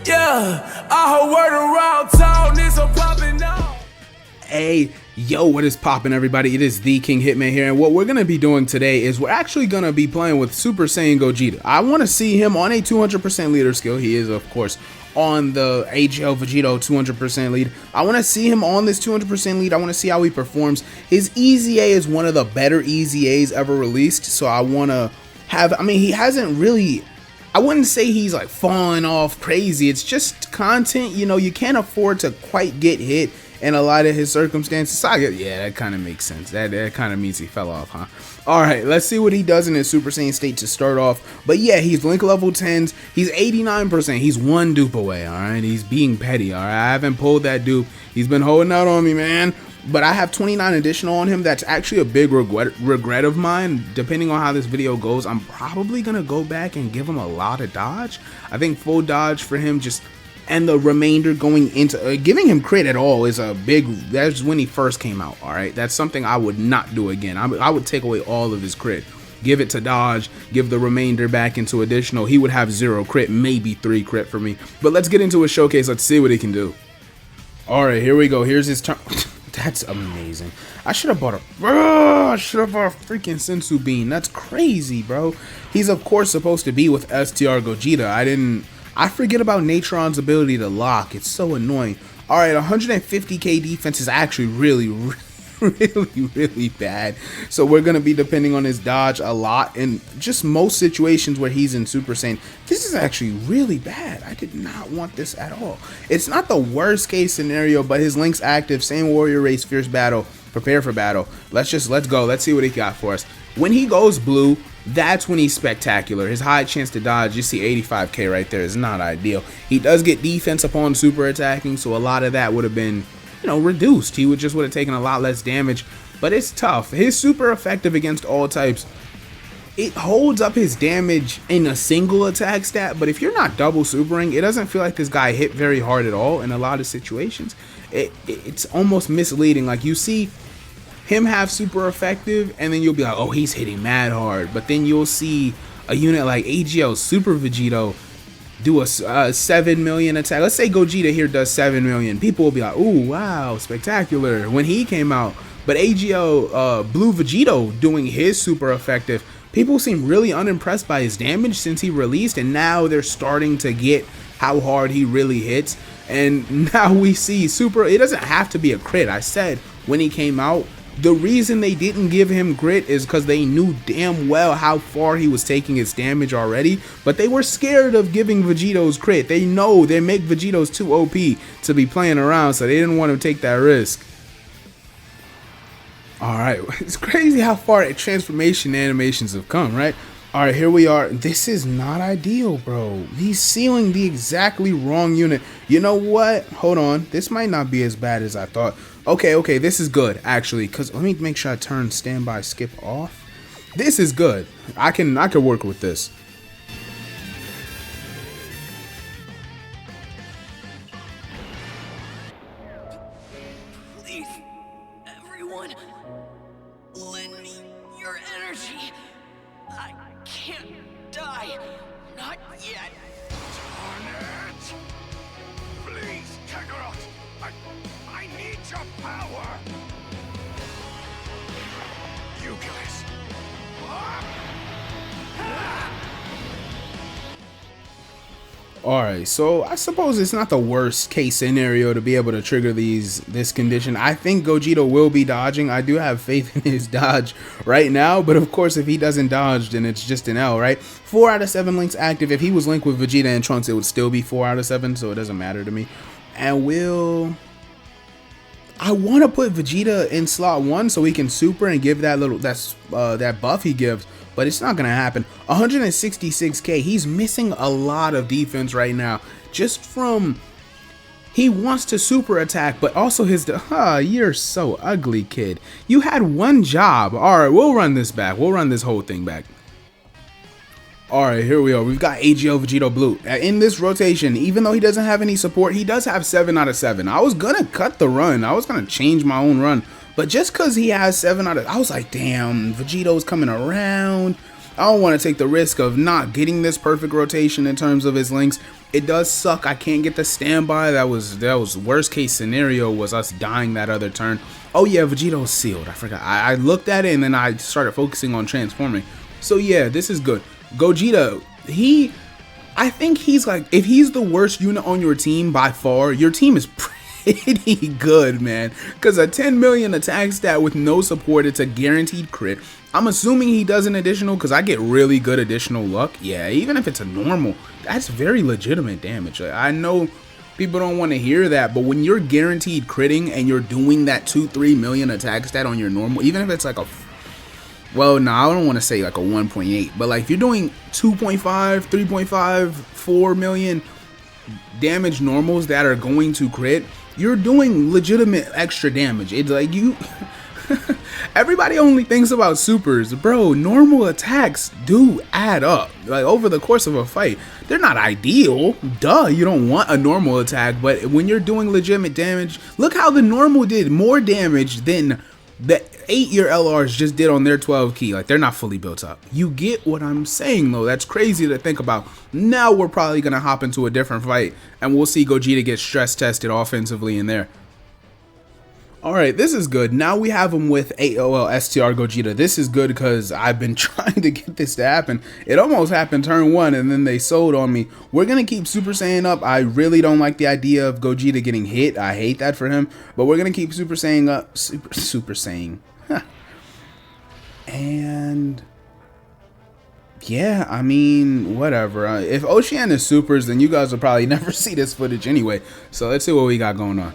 Yeah, I heard word around town, it's a poppin' out. Hey, yo, what is poppin', everybody? It is the King Hitman here, and what we're gonna be doing today is we're actually gonna be playing with Super Saiyan Gogeta. I want to see him on a 200% leader skill. He is, of course, on the Agl Vegeta 200% lead. I want to see him on this 200% lead. I want to see how he performs. His EZA is one of the better EZAs ever released, so I want to have, I mean, he hasn't really, I wouldn't say he's like falling off crazy. It's just content, you know, you can't afford to quite get hit in a lot of his circumstances. So yeah, that kind of makes sense. That kind of means he fell off, huh? All right, let's see what he does in his Super Saiyan state to start off. But yeah, he's Link level 10s. He's 89%. He's one dupe away, all right? He's being petty, all right? I haven't pulled that dupe. He's been holding out on me, man. But I have 29 additional on him. That's actually a big regret of mine. Depending on how this video goes, I'm probably going to go back and give him a lot of dodge. I think full dodge for him just... and the remainder going into giving him crit at all is a big, that's when he first came out, all right? That's something I would not do again. I would take away all of his crit, give it to dodge, give the remainder back into additional. He would have 0 crit, maybe 3 crit for me. But let's get into a showcase. Let's see what he can do. All right, here we go. Here's his turn. That's amazing. I should have bought a freaking Sensu Bean. That's crazy, bro. He's of course supposed to be with STR Gogeta. I forget about Natron's ability to lock. It's so annoying. All right, 150k defense is actually really bad. So we're going to be depending on his dodge a lot in just most situations where he's in Super Saiyan. This is actually really bad. I did not want this at all. It's not the worst case scenario, but his Link's active, same warrior race, fierce battle, prepare for battle. Let's go. Let's see what he got for us. When he goes blue, that's when he's spectacular. His high chance to dodge, you see 85k right there, is not ideal. He does get defense upon super attacking, so a lot of that would have been, you know, reduced. He would have taken a lot less damage, but it's tough. His super effective against all types. It holds up his damage in a single attack stat, but if you're not double supering, it doesn't feel like this guy hit very hard at all in a lot of situations. It's almost misleading. Like, you see him have super effective, and then you'll be like, oh, he's hitting mad hard. But then you'll see a unit like Agl Super Vegeta do a 7 million attack. Let's say Gogeta here does 7 million. People will be like, ooh, wow, spectacular, when he came out. But Agl Blue Vegeta doing his super effective, people seem really unimpressed by his damage since he released, and now they're starting to get how hard he really hits. And now we see super, it doesn't have to be a crit. I said when he came out, the reason they didn't give him grit is because they knew damn well how far he was taking his damage already, but they were scared of giving Vegeto's crit. They know they make Vegeto's too OP to be playing around, so they didn't want to take that risk. Alright, it's crazy how far transformation animations have come, right? Alright, here we are. This is not ideal, bro. He's sealing the exactly wrong unit. You know what? Hold on. This might not be as bad as I thought. Okay, this is good, actually, because let me make sure I turn standby skip off. This is good. I can work with this. Please, everyone, lend me your energy. I can't die. Not yet. Darn it! Please, Kakarot! I need your power! You guys... Alright, so I suppose it's not the worst case scenario to be able to trigger this condition. I think Gogeta will be dodging. I do have faith in his dodge right now, but of course if he doesn't dodge, then it's just an L, right? 4 out of 7 links active. If he was linked with Vegeta and Trunks, it would still be 4 out of 7, so it doesn't matter to me. And I want to put Vegeta in slot 1 so he can super and give that that buff he gives, but it's not gonna happen. 166k. He's missing a lot of defense right now, just from he wants to super attack, but also his you're so ugly, kid. You had one job. All right, we'll run this back. We'll run this whole thing back. Alright, here we are. We've got Agl Vegeta Blue. In this rotation, even though he doesn't have any support, he does have 7 out of 7. I was gonna cut the run. I was gonna change my own run. But just because he has 7 out of... I was like, damn, Vegeto's coming around. I don't want to take the risk of not getting this perfect rotation in terms of his links. It does suck. I can't get the standby. That was worst case scenario was us dying that other turn. Oh yeah, Vegito's sealed. I forgot. I looked at it and then I started focusing on transforming. So yeah, this is good. Gogeta, I think he's like, if he's the worst unit on your team by far, your team is pretty good, man. Because a 10 million attack stat with no support, it's a guaranteed crit. I'm assuming he does an additional because I get really good additional luck. Yeah, even if it's a normal, that's very legitimate damage. I know people don't want to hear that, but when you're guaranteed critting and you're doing that 2-3 million attack stat on your normal, even if it's like a, well, no, I don't want to say like a 1.8, but like if you're doing 2.5, 3.5, 4 million damage normals that are going to crit, you're doing legitimate extra damage. It's like you... Everybody only thinks about supers, bro. Normal attacks do add up. Like over the course of a fight, they're not ideal. Duh, you don't want a normal attack, but when you're doing legitimate damage, look how the normal did more damage than the 8-year LRs just did on their 12 key. Like they're not fully built up. You get what I'm saying though. That's crazy to think about. Now we're probably gonna hop into a different fight and we'll see Gogeta get stress tested offensively in there. Alright, this is good. Now we have him with Agl Ssj Gogeta. This is good because I've been trying to get this to happen. It almost happened turn 1 and then they sold on me. We're going to keep Super Saiyan up. I really don't like the idea of Gogeta getting hit. I hate that for him. But we're going to keep Super Saiyan up. Super Saiyan. Huh. And... yeah, I mean, whatever. If Ocean is supers, then you guys will probably never see this footage anyway. So let's see what we got going on.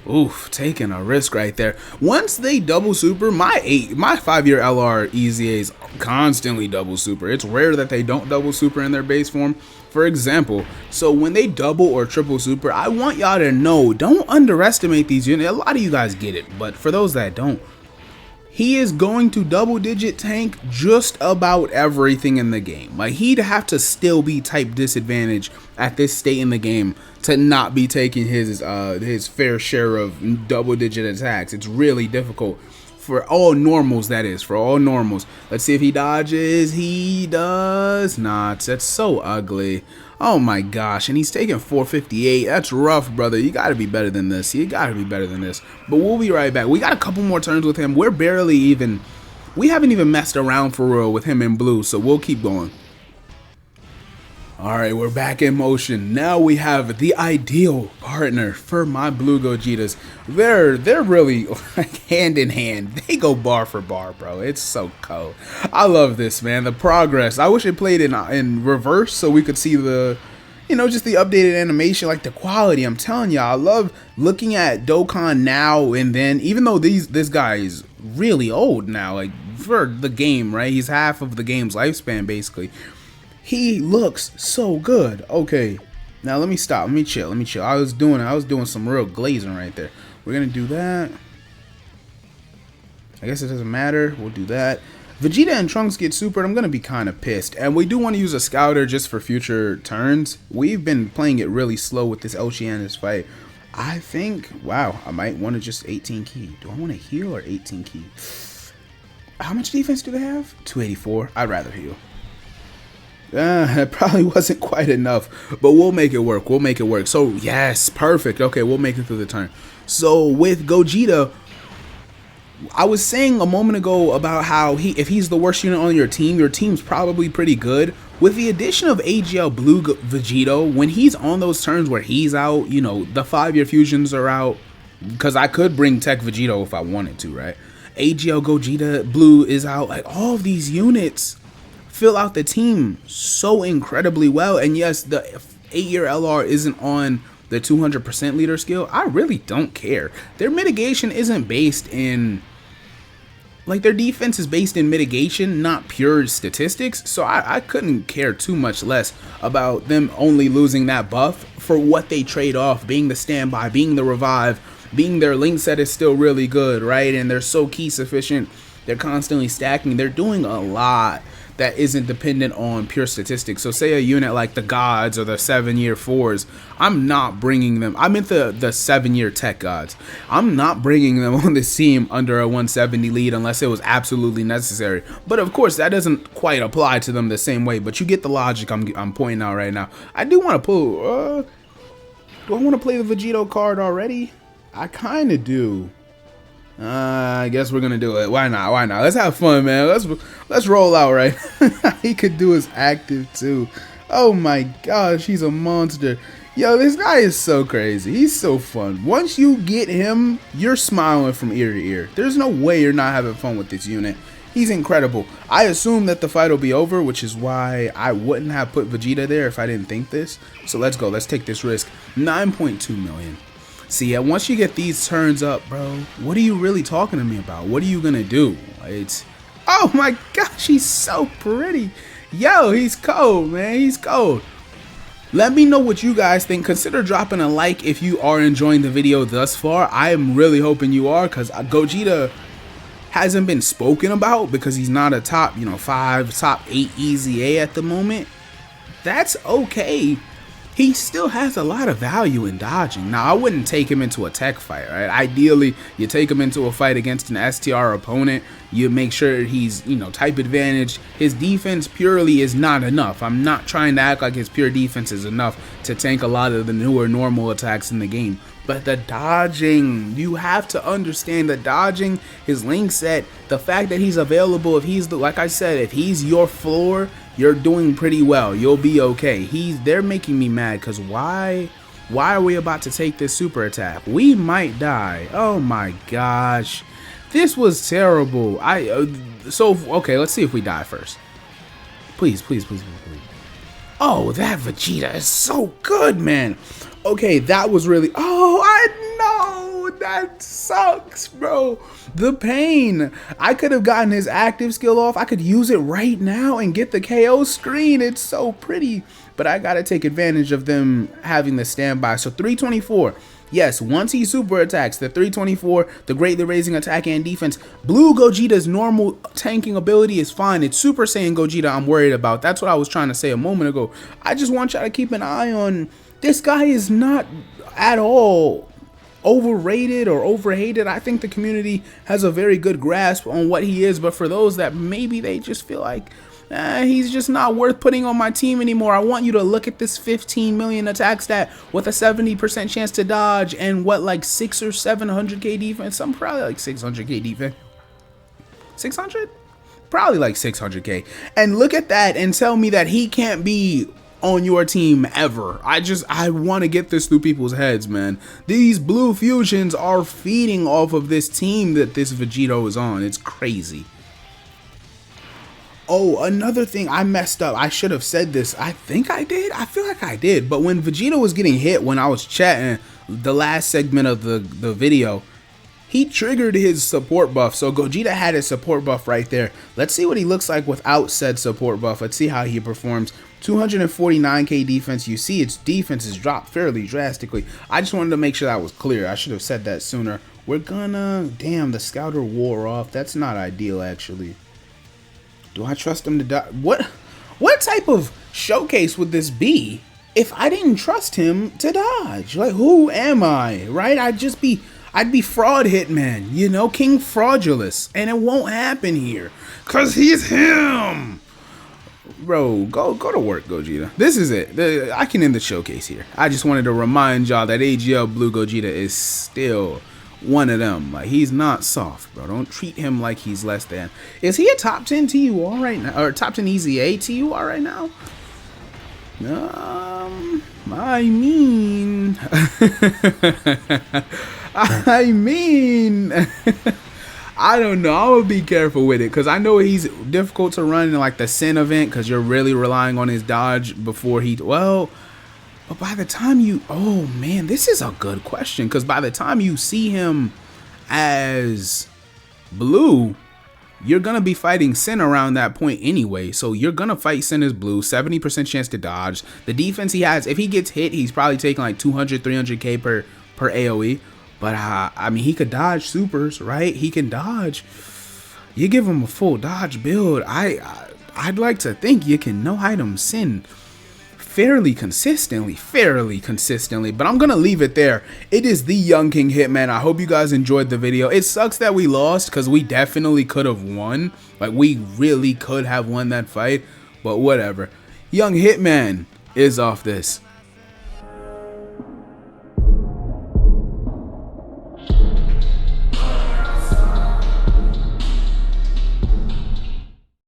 Oof, taking a risk right there. Once they double super, my 5-year LR EZAs constantly double super. It's rare that they don't double super in their base form. For example, so when they double or triple super, I want y'all to know, don't underestimate these units. A lot of you guys get it, but for those that don't, he is going to double digit tank just about everything in the game. Like he'd have to still be type disadvantage at this state in the game to not be taking his fair share of double digit attacks. It's really difficult for all normals, that is, for all normals. Let's see if he dodges. He does not. That's so ugly. Oh my gosh, and he's taking 458. That's rough, brother. You gotta be better than this. You gotta be better than this. But we'll be right back. We got a couple more turns with him. We're barely even, we haven't even messed around for real with him in blue, so we'll keep going. Alright, we're back in motion. Now we have the ideal partner for my blue Gogetas. They're really like hand in hand. They go bar for bar, bro. It's so cool. I love this, man. The progress. I wish it played in reverse so we could see the, you know, just the updated animation, like the quality. I'm telling you, I love looking at Dokkan now and then, even though this guy is really old now, like for the game, right? He's half of the game's lifespan, basically. He looks so good. Okay, now let me stop. Let me chill. I was doing some real glazing right there. We're gonna do that. I guess it doesn't matter. We'll do that. Vegeta and Trunks get supered. I'm gonna be kind of pissed. And we do want to use a scouter just for future turns. We've been playing it really slow with this Oceanus fight. I think, wow, I might want to just 18 key. Do I want to heal or 18 key? How much defense do they have? 284. I'd rather heal. It probably wasn't quite enough, but we'll make it work. We'll make it work. So yes, perfect. Okay, we'll make it through the turn. So with Gogeta, I was saying a moment ago about how if he's the worst unit on your team's probably pretty good. With the addition of Agl Blue Vegito, when he's on those turns where he's out, you know, the 5-year fusions are out, because I could bring Tech Vegito if I wanted to, right? Agl Gogeta Blue is out. Like all of these units fill out the team so incredibly well. And yes, the 8-year LR isn't on the 200% leader skill. I really don't care. Their mitigation isn't based in, like, their defense is based in mitigation, not pure statistics. So I couldn't care too much less about them only losing that buff for what they trade off, being the standby, being the revive, being their link set is still really good, right? And they're so key sufficient. They're constantly stacking. They're doing a lot that isn't dependent on pure statistics. So say a unit like the Gods or the 7-year 4s, I'm not bringing them. I'm into the 7-year tech Gods. I'm not bringing them on this team under a 170 lead unless it was absolutely necessary. But of course, that doesn't quite apply to them the same way. But you get the logic I'm pointing out right now. I do want to pull. Do I want to play the Vegito card already? I kind of do. I guess we're gonna do it. Why not? Why not? Let's have fun, man. Let's roll out, right? He could do his active too. Oh my gosh, he's a monster. Yo, this guy is so crazy. He's so fun. Once you get him, you're smiling from ear to ear. There's no way you're not having fun with this unit. He's incredible. I assume that the fight will be over, which is why I wouldn't have put Vegeta there if I didn't think this. So let's go. Let's take this risk. 9.2 million. See, yeah, once you get these turns up, bro, what are you really talking to me about? What are you gonna do? It's, oh my gosh, he's so pretty. Yo, he's cold, man. He's cold. Let me know what you guys think. Consider dropping a like if you are enjoying the video thus far. I am really hoping you are, because Gogeta hasn't been spoken about because he's not a top, 5, top 8 easy A at the moment. That's okay. He still has a lot of value in dodging. Now, I wouldn't take him into a tech fight, right? Ideally, you take him into a fight against an STR opponent. You make sure he's, type advantage. His defense purely is not enough. I'm not trying to act like his pure defense is enough to tank a lot of the newer normal attacks in the game. But the dodging, you have to understand the dodging, his link set, the fact that he's available. If he's, like I said, if he's your floor, you're doing pretty well. You'll be okay. They're making me mad because why are we about to take this super attack? We might die. Oh my gosh. This was terrible. Okay, let's see if we die first. Please, please, please, please, please. Oh, that Vegeta is so good, man. Okay, that was really, oh, I know, that sucks, bro. The pain. I could have gotten his active skill off. I could use it right now and get the KO screen. It's so pretty, but I gotta take advantage of them having the standby. So 324. Yes, once he super attacks, the 324, the greatly raising attack and defense. Blue Gogeta's normal tanking ability is fine. It's Super Saiyan Gogeta I'm worried about. That's what I was trying to say a moment ago. I just want y'all to keep an eye on, this guy is not at all overrated or overhated. I think the community has a very good grasp on what he is, but for those that maybe they just feel like, he's just not worth putting on my team anymore, I want you to look at this 15 million attack stat with a 70% chance to dodge and what, like 600 or 700k defense. I'm probably like 600k defense. 600? Probably like 600k. And look at that and tell me that he can't be on your team ever. I want to get this through people's heads, man. These blue fusions are feeding off of this team that this Vegito is on. It's crazy. Oh, another thing, I messed up. I should have said this. I think I did. I feel like I did. But when Vegeta was getting hit, when I was chatting the last segment of the video, he triggered his support buff. So Gogeta had his support buff right there. Let's see what he looks like without said support buff. Let's see how he performs. 249k defense. You see its defense has dropped fairly drastically. I just wanted to make sure that was clear. I should have said that sooner. We're gonna, damn, the scouter wore off. That's not ideal, actually. Do I trust him to die? What type of showcase would this be if I didn't trust him to dodge? Like, who am I, right? I'd be fraud hitman, King Fraudulous, and it won't happen here because he's him. Bro, go to work, Gogeta. This is it. I can end the showcase here. I just wanted to remind y'all that AGL Blue Gogeta is still one of them. Like, he's not soft, bro. Don't treat him like he's less than. Is he a top 10 TUR right now, or top 10 Easy A TUR right now? I mean, I don't know. I would be careful with it because I know he's difficult to run in like the Sin event because you're really relying on his dodge before he, well, but by the time you, oh man, this is a good question because by the time you see him as Blue, you're going to be fighting Sin around that point anyway. So you're going to fight Sin as Blue, 70% chance to dodge. The defense he has, if he gets hit, he's probably taking like 200, 300k per AoE. But I mean, he could dodge supers, right? He can dodge. You give him a full dodge build. I I'd like to think you can no-item sin fairly consistently, but I'm gonna leave it there. It is the Young King Hitman. I hope you guys enjoyed the video. It sucks that we lost because we definitely could have won. Like, we really could have won that fight, but whatever. Young Hitman is off this.